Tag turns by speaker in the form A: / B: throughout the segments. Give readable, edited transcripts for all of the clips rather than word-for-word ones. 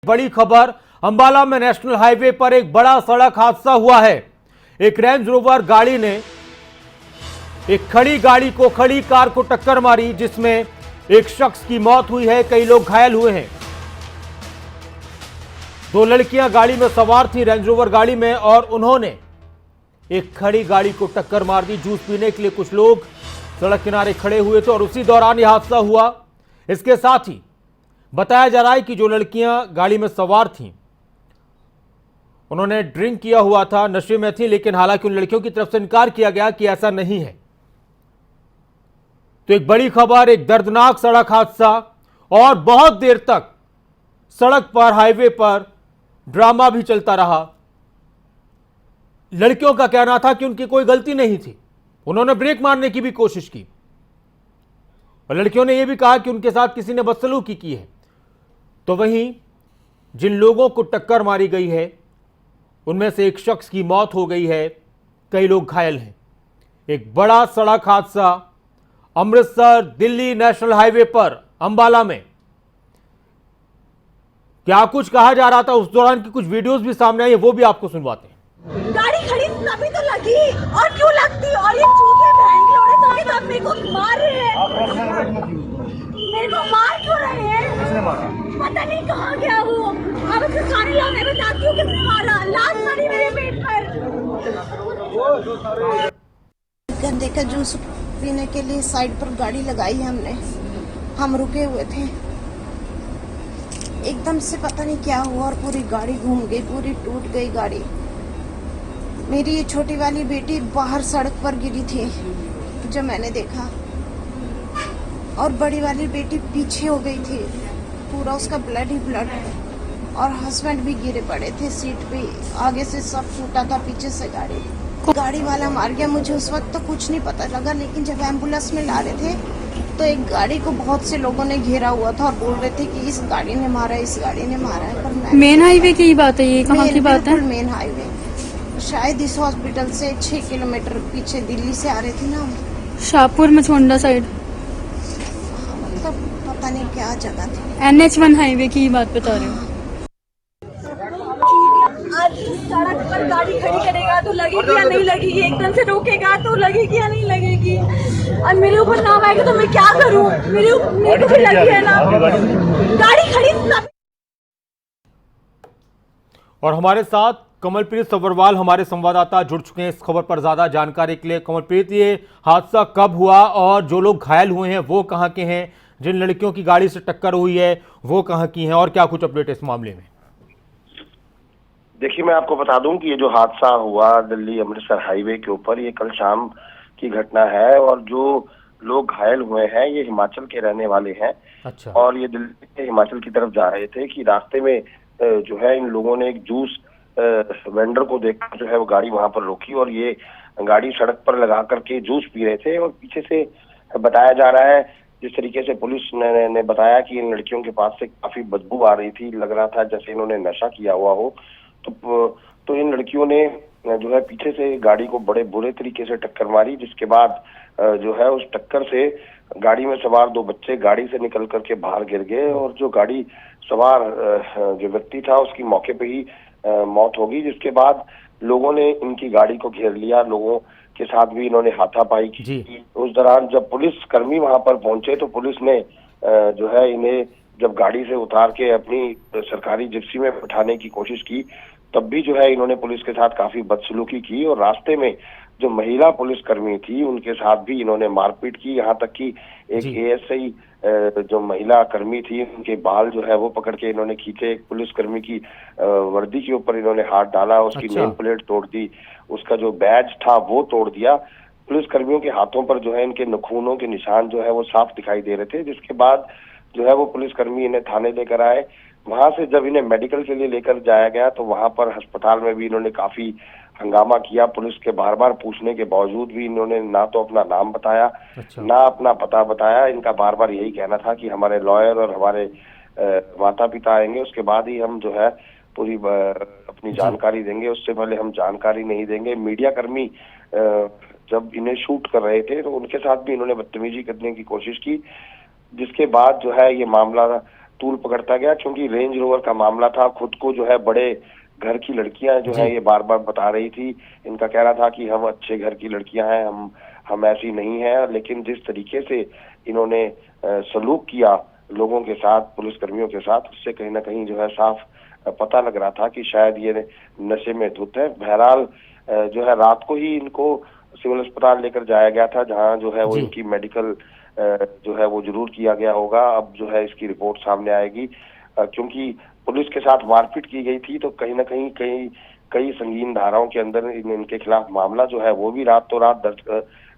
A: बड़ी खबर, अंबाला में नेशनल हाईवे पर एक बड़ा सड़क हादसा हुआ है। एक रेंज रोवर गाड़ी ने एक खड़ी गाड़ी को, खड़ी कार को टक्कर मारी, जिसमें एक शख्स की मौत हुई है, कई लोग घायल हुए हैं। दो लड़कियां गाड़ी में सवार थी, रेंज रोवर गाड़ी में, और उन्होंने एक खड़ी गाड़ी को टक्कर मार दी। जूस पीने के लिए कुछ लोग सड़क किनारे खड़े हुए थे और उसी दौरान यह हादसा हुआ। इसके साथ ही बताया जा रहा है कि जो लड़कियां गाड़ी में सवार थीं, उन्होंने ड्रिंक किया हुआ था, नशे में थी, लेकिन हालांकि उन लड़कियों की तरफ से इनकार किया गया कि ऐसा नहीं है। तो एक बड़ी खबर, एक दर्दनाक सड़क हादसा, और बहुत देर तक सड़क पर, हाईवे पर ड्रामा भी चलता रहा। लड़कियों का कहना था कि उनकी कोई गलती नहीं थी, उन्होंने ब्रेक मारने की भी कोशिश की, और लड़कियों ने यह भी कहा कि उनके साथ किसी ने बदसलूकी की है। तो वहीं जिन लोगों को टक्कर मारी गई है, उनमें से एक शख्स की मौत हो गई है, कई लोग घायल हैं। एक बड़ा सड़क हादसा अमृतसर दिल्ली नेशनल हाईवे पर अंबाला में। क्या कुछ कहा जा रहा था उस दौरान की कुछ वीडियोस भी सामने आई है, वो भी आपको सुनवाते हैं।
B: गाड़ी खड़ी तभी तो लगी, और क्यों लगती, और ये चूहे बैंगलोर है तो मेरे को मार रहे हैं, मेरे को मार क्यों रहे हैं, पता नहीं कहाँ गया वो। अब उसके सारे लोग, मैं बताती हूँ किसने मारा, लाश मारी मेरे पेट पर। गंदे का जूस पीने के लिए साइड पर गाड़ी लगाई हमने, हम रुके हुए थे, एकदम से पता नहीं क्या हुआ और पूरी गाड़ी घूम गई, पूरी टूट गई गाड़ी। मेरी ये छोटी वाली बेटी बाहर सड़क पर गिरी थी जो मैंने देखा, और बड़ी वाली बेटी पीछे हो गई थी, पूरा उसका ब्लड ही ब्लड, और हस्बैंड भी गिरे पड़े थे सीट पे, आगे से सब टूटा था, पीछे से गाड़ी वाला मार गया। मुझे उस वक्त तो कुछ नहीं पता लगा, लेकिन जब एम्बुलेंस में ला रहे थे तो एक गाड़ी को बहुत से लोगों ने घेरा हुआ था और बोल रहे थे कि इस गाड़ी ने मारा है, इस गाड़ी ने मारा है। पर
C: मेन हाईवे की बात है, ये कहाँ की बात है?
B: मेन हाईवे, शायद इस हॉस्पिटल से 6 किलोमीटर पीछे दिल्ली से आ रहे थे ना,
C: शाहपुर में छोंडा साइड,
B: मतलब पता नहीं क्या जगह थी।
C: NH1 हाईवे की बात बता रहे हो?
B: आज सड़क पर गाड़ी खड़ी करेगा तो लगेगी या नहीं लगेगी, एकदम से रोकेगा तो लगेगी या नहीं लगेगी, और मेरे ऊपर नाम आएगा तो मैं क्या करूं, मेरे को भी लगी है ना गाड़ी खड़ी।
A: और हमारे साथ कमलप्रीत सब्बरवाल हमारे संवाददाता जुड़ चुके हैं इस खबर पर ज्यादा जानकारी के लिए। कमलप्रीत, ये हादसा कब हुआ और जो लोग घायल हुए हैं वो कहां के हैं, जिन लड़कियों की गाड़ी से टक्कर हुई है वो कहां की हैं, और क्या कुछ अपडेट है इस मामले में?
D: देखिए, मैं आपको बता दूं कि ये जो हादसा हुआ दिल्ली अमृतसर हाईवे के ऊपर, ये कल शाम की घटना है, और जो लोग घायल हुए हैं ये हिमाचल के रहने वाले हैं।
A: अच्छा।
D: और ये दिल्ली से हिमाचल की तरफ जा रहे थे कि रास्ते में जो है इन लोगों ने एक जूस वेंडर को देखकर जो है वो गाड़ी वहां पर रोकी, और ये गाड़ी सड़क पर लगा करके जूस पी रहे थे। और पीछे से बताया जा रहा है, जिस तरीके से पुलिस ने बताया कि इन लड़कियों के पास से काफी बदबू आ रही थी, लग रहा था जैसे इन्होंने नशा किया हुआ हो। तो इन लड़कियों ने जो है पीछे से गाड़ी को बड़े बुरे तरीके से टक्कर मारी, जिसके बाद जो है उस टक्कर से गाड़ी में सवार दो बच्चे गाड़ी से निकल करके बाहर गिर गए, और जो गाड़ी सवार जो व्यक्ति था उसकी मौके पे ही मौत होगी। जिसके बाद लोगों ने इनकी गाड़ी को घेर लिया, लोगों के साथ भी इन्होंने हाथापाई की। उस दौरान जब पुलिस कर्मी वहां पर पहुंचे तो पुलिस ने जो है इन्हें जब गाड़ी से उतार के अपनी सरकारी जिप्सी में बिठाने की कोशिश की, तब भी जो है इन्होंने पुलिस के साथ काफी बदसलूकी की, और रास्ते में जो महिला पुलिसकर्मी थी उनके साथ भी इन्होंने मारपीट की। यहाँ तक कि एक ASI जो महिला कर्मी थी, उनके बाल जो है वो पकड़ के इन्होंने खींचे, एक पुलिसकर्मी की वर्दी के ऊपर इन्होंने हाथ डाला, उसकी नेम प्लेट तोड़ दी, उसका जो बैज था वो तोड़ दिया। पुलिसकर्मियों के हाथों पर जो है इनके नखूनों के निशान जो है वो साफ दिखाई दे रहे थे। जिसके बाद जो है वो पुलिसकर्मी इन्हें थाने लेकर आए। वहां से जब इन्हें मेडिकल के लिए लेकर जाया गया तो वहां पर अस्पताल में भी इन्होंने काफी हंगामा किया। पुलिस के बार बार पूछने के बावजूद भी इन्होंने ना तो अपना नाम बताया, ना अपना पता बताया। इनका बार बार यही कहना था कि हमारे लॉयर और हमारे माता पिता आएंगे, उसके बाद ही हम जो है पूरी अपनी जानकारी देंगे, उससे पहले हम जानकारी नहीं देंगे। मीडिया कर्मी जब इन्हें शूट कर रहे थे तो उनके साथ भी इन्होंने बदतमीजी करने की कोशिश की, जिसके बाद जो है ये मामला तूल पकड़ता गया, क्योंकि रेंज रोवर का मामला था। खुद को जो है बड़े घर की लड़कियां जो है ये बार बार बता रही थी। इनका कहना था कि हम अच्छे घर की लड़कियां हैं, हम ऐसी नहीं है। लेकिन जिस तरीके से इन्होंने सलूक किया लोगों के साथ, पुलिस कर्मियों के साथ, उससे कहीं ना कहीं जो है साफ पता लग रहा था कि शायद ये नशे में धुत है। बहरहाल जो है रात को ही इनको सिविल अस्पताल लेकर जाया गया था, जहां जो है वो इनकी मेडिकल जो है वो जरूर किया गया होगा। अब जो है इसकी रिपोर्ट सामने आएगी, क्योंकि पुलिस के साथ मारपीट की गई थी, तो कहीं ना कहीं कई संगीन धाराओं के अंदर इनके खिलाफ मामला जो है वो भी रातों रात दर्ज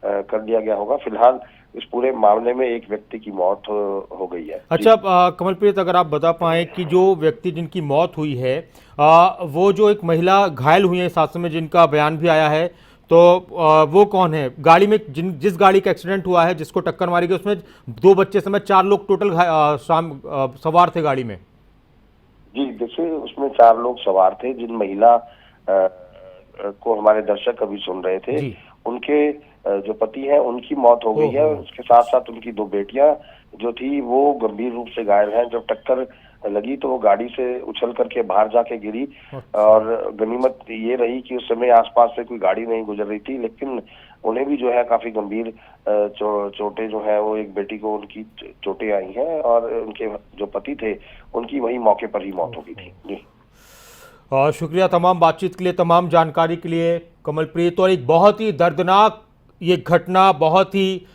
D: कर दिया गया होगा। फिलहाल इस पूरे मामले में एक व्यक्ति की मौत हो गई है।
A: अच्छा कमलप्रीत, अगर आप बता पाएं कि जो व्यक्ति जिनकी मौत हुई है वो जो एक महिला घायल हुई है इस हादसे में, जिनका बयान भी आया है, तो वो कौन है? गाड़ी में जिस गाड़ी का एक्सीडेंट हुआ है, जिसको टक्कर मारी गई, उसमें 2 बच्चे समेत 4 लोग टोटल सवार थे गाड़ी में।
D: जी देखिए, उसमें 4 लोग सवार थे। जिन महिला को हमारे दर्शक अभी सुन रहे थे, उनके जो पति हैं उनकी मौत हो गई है। उसके साथ साथ उनकी 2 बेटियां जो थी वो गंभीर रूप से घायल हैं। जब टक्कर लगी तो वो गाड़ी से उछल करके बाहर जाके गिरी, और गनीमत ये रही कि उस समय आसपास से कोई गाड़ी नहीं गुजर रही थी। लेकिन उन्हें भी जो है काफी गंभीर चोटें जो है वो, एक बेटी को उनकी चोटें आई हैं, और उनके जो पति थे उनकी वही मौके पर ही मौत हो गई थी। जी
A: शुक्रिया तमाम बातचीत के लिए, तमाम जानकारी के लिए कमलप्रीत। और एक बहुत ही दर्दनाक ये घटना, बहुत ही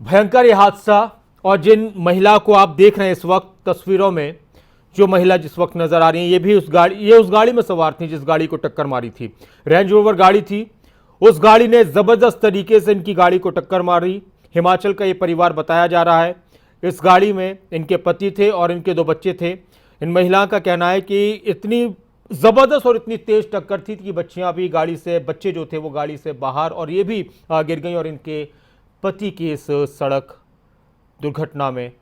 A: भयंकर ये हादसा, और जिन महिला को आप देख रहे हैं इस वक्त तस्वीरों में, जो महिला जिस वक्त नजर आ रही है, ये उस गाड़ी में सवार थी जिस गाड़ी को टक्कर मारी थी। रेंज रोवर गाड़ी थी, उस गाड़ी ने जबरदस्त तरीके से इनकी गाड़ी को टक्कर मारी। हिमाचल का ये परिवार बताया जा रहा है। इस गाड़ी में इनके पति थे और इनके 2 बच्चे थे। इन महिलाओं का कहना है कि इतनी जबरदस्त और इतनी तेज टक्कर थी कि बच्चियां भी गाड़ी से, बच्चे जो थे वो गाड़ी से बाहर, और ये भी गिर गई, और इनके पति की इस सड़क दुर्घटना में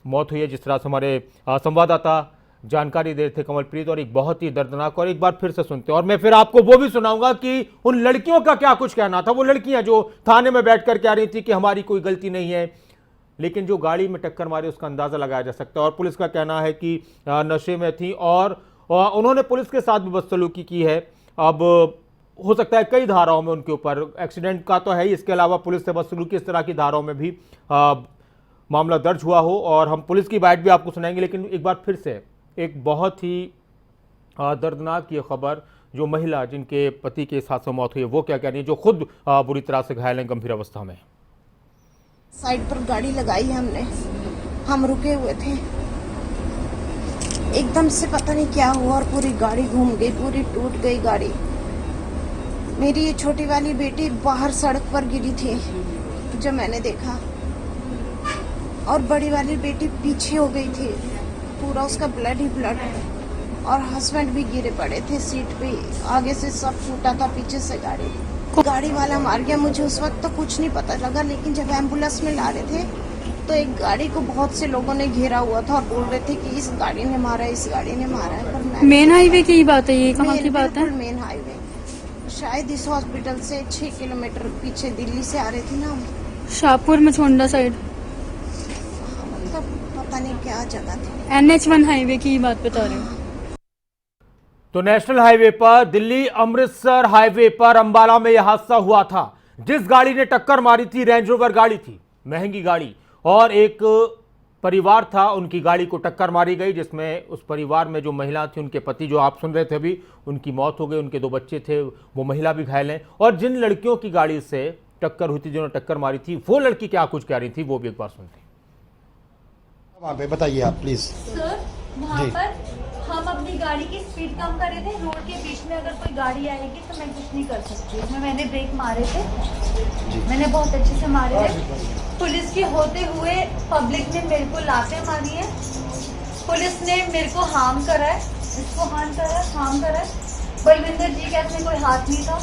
A: मौत हुई है। जिस तरह से हमारे संवाददाता जानकारी दे रहे थे कमलप्रीत, और एक बहुत ही दर्दनाक, और एक बार फिर से सुनते हैं, और मैं फिर आपको वो भी सुनाऊंगा कि उन लड़कियों का क्या कुछ कहना था। वो लड़कियां जो थाने में बैठ कर कह रही थी कि हमारी कोई गलती नहीं है, लेकिन जो गाड़ी में टक्कर मारी उसका अंदाजा लगाया जा सकता है। और पुलिस का कहना है कि नशे में थी, और उन्होंने पुलिस के साथ भी बदसलूकी की है। अब हो सकता है कई धाराओं में उनके ऊपर, एक्सीडेंट का तो है ही, इसके अलावा पुलिस से बदसलूकी इस तरह की धाराओं में भी मामला दर्ज हुआ हो, और हम पुलिस की बाइट भी आपको सुनाएंगे। लेकिन एक बार फिर से एक बहुत ही दर्दनाक ये खबर, जो महिला जिनके पति के साथ मौत हुई है, वो क्या कह रही है, जो खुद बुरी तरह से घायल हैं, गंभीर अवस्था में।
B: साइड पर गाड़ी लगाई हमने, हम रुके हुए थे, एकदम से पता नहीं क्या हुआ और पूरी गाड़ी घूम गई, पूरी टूट गई गाड़ी। मेरी ये छोटी वाली बेटी बाहर सड़क पर गिरी थी जो मैंने देखा, और बड़ी वाली बेटी पीछे हो गई थी, पूरा उसका ब्लड ही ब्लड, और हस्बैंड भी गिरे पड़े थे सीट पे, आगे से सब फूटा था, पीछे से गाड़ी वाला मार गया। मुझे उस वक्त तो कुछ नहीं पता लगा, लेकिन जब एम्बुलेंस में ला रहे थे तो एक गाड़ी को बहुत से लोगों ने घेरा हुआ था और बोल रहे थे कि इस गाड़ी ने मारा है, इस गाड़ी ने मारा है। पर
C: मेन हाईवे की बात है, ये कहाँ की बात है?
B: मेन हाईवे, शायद इस हॉस्पिटल से 6 किलोमीटर पीछे, दिल्ली से आ रहे थे ना हम,
C: शाहपुर मछोंडा साइड,
B: मतलब पता नहीं क्या जगह थी।
C: NH1 हाईवे की बात बता रहे हो?
A: तो नेशनल हाईवे पर, दिल्ली अमृतसर हाईवे पर अंबाला में यह हादसा हुआ था। जिस गाड़ी ने टक्कर मारी थी रेंज रोवर गाड़ी थी, महंगी गाड़ी, और एक परिवार था, उनकी गाड़ी को टक्कर मारी गई, जिसमें उस परिवार में जो महिला थी, उनके पति जो आप सुन रहे थे अभी, उनकी मौत हो गई, उनके 2 बच्चे थे, वो महिला भी घायल हैं। और जिन लड़कियों की गाड़ी से टक्कर हुई थी, जिन्होंने टक्कर मारी थी, वो लड़की क्या कुछ कह रही थी, वो भी एक बार सुनते हैं।
E: वहाँ पे बताइए आप प्लीज।
F: सर, वहाँ पर हम अपनी गाड़ी की स्पीड कम कर रहे थे, रोड के बीच में अगर कोई गाड़ी आएगी तो मैं कुछ नहीं कर सकती। उसमें मैंने ब्रेक मारे थे, मैंने बहुत अच्छे से मारे थे। पुलिस के होते हुए पब्लिक ने मेरे को लाते मारी है, पुलिस ने मेरे को हार्म करा है, इसको हार्म करा है। बलविंदर जी का इसमें कोई हाथ नहीं था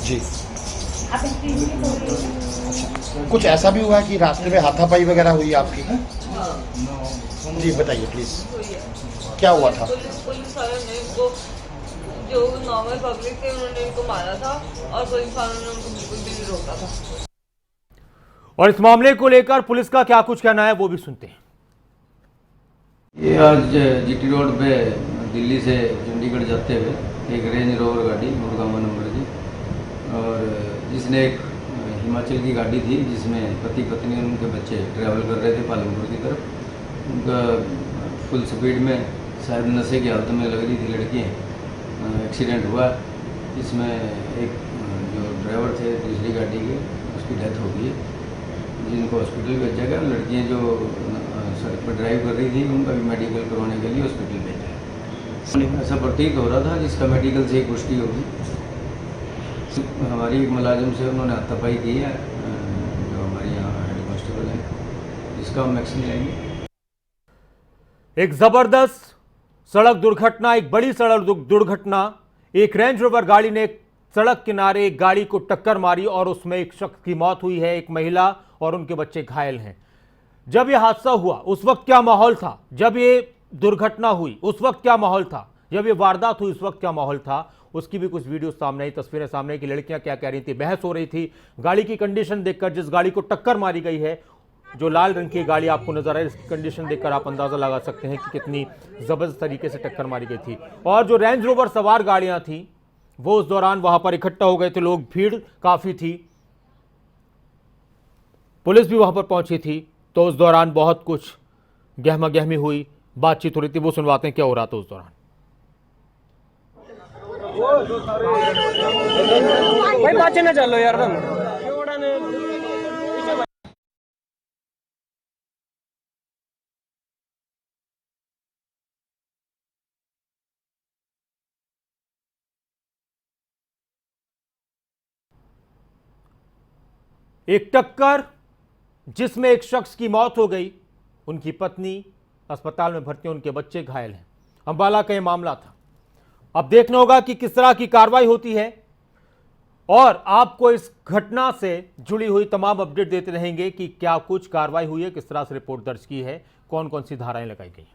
E: जी।
F: आप एक्सप्लेन नहीं बोल रही हैं।
E: कुछ ऐसा भी हुआ है कि रास्ते में हाथापाई वगैरह हुई आपकी? जी बताइए प्लीज, क्या हुआ था?
G: पुलिस वालों ने इनको, जो नॉर्मल पब्लिक थे, उन्होंने इनको मारा था, और पुलिस वालों ने उनको बिल्कुल भी नहीं रोका था।
A: और इस मामले को लेकर पुलिस का क्या कुछ कहना है, वो भी सुनते हैं।
H: ये आज जीटी रोड पे दिल्ली से चंडीगढ़ जाते हुए एक रेंज रोवर गाड़ी गुड़गांव नंबर की, और जिसने एक हिमाचल की गाड़ी थी जिसमें पति पत्नी और उनके बच्चे ट्रैवल कर रहे थे पालमपुर की तरफ। उनका फुल स्पीड में शायद नशे की हालत में लग रही थी लड़की, एक्सीडेंट हुआ। इसमें एक जो ड्राइवर थे दूसरी गाड़ी के, उसकी डेथ हो गई, जिनको हॉस्पिटल भेजा गया। लड़कियाँ जो सड़क पर ड्राइव कर रही थी उनका भी मेडिकल करवाने के लिए हॉस्पिटल भेजा है। ऐसा प्रतीत हो रहा था, जिसका मेडिकल से एक पुष्टि होगी। हमारी एक मुलाजिम से उन्होंने हाथापाई की है, जो हमारे यहाँ हेड कांस्टेबल है, जिसका हम एक्शन लेंगे।
A: एक जबरदस्त सड़क दुर्घटना, एक बड़ी सड़क दुर्घटना। एक रेंज रोवर गाड़ी ने सड़क किनारे एक गाड़ी को टक्कर मारी और उसमें एक शख्स की मौत हुई है, एक महिला और उनके बच्चे घायल हैं। जब यह हादसा हुआ उस वक्त क्या माहौल था, जब ये दुर्घटना हुई उस वक्त क्या माहौल था, जब ये वारदात हुई उस वक्त क्या माहौल था, उसकी भी कुछ वीडियो सामने आई, तस्वीरें सामने आई कि लड़कियां क्या कह रही थी। बहस हो रही थी गाड़ी की कंडीशन देखकर। जिस गाड़ी को टक्कर मारी गई है, जो लाल रंग की गाड़ी आपको नजर आई, इसकी कंडीशन देखकर आप अंदाजा लगा सकते हैं कि कितनी जबरदस्त तरीके से टक्कर मारी गई थी। और जो रेंज रोवर सवार गाड़ियां थी वो उस दौरान वहां पर इकट्ठा हो गए थे लोग, भीड़ काफी थी, पुलिस भी वहां पर पहुंची थी। तो उस दौरान बहुत कुछ गहमा गहमी हुई, बातचीत हो रही थी, वो सुनवाते हैं क्या हो रहा था उस दौरान।
I: भाई बात ना चलो यार तुम।
A: एक टक्कर जिसमें एक शख्स की मौत हो गई, उनकी पत्नी अस्पताल में भर्ती, उनके बच्चे घायल हैं। अंबाला का यह मामला था। अब देखना होगा कि किस तरह की कार्रवाई होती है, और आपको इस घटना से जुड़ी हुई तमाम अपडेट देते रहेंगे कि क्या कुछ कार्रवाई हुई है, किस तरह से रिपोर्ट दर्ज की है, कौन कौन सी धाराएं लगाई गई।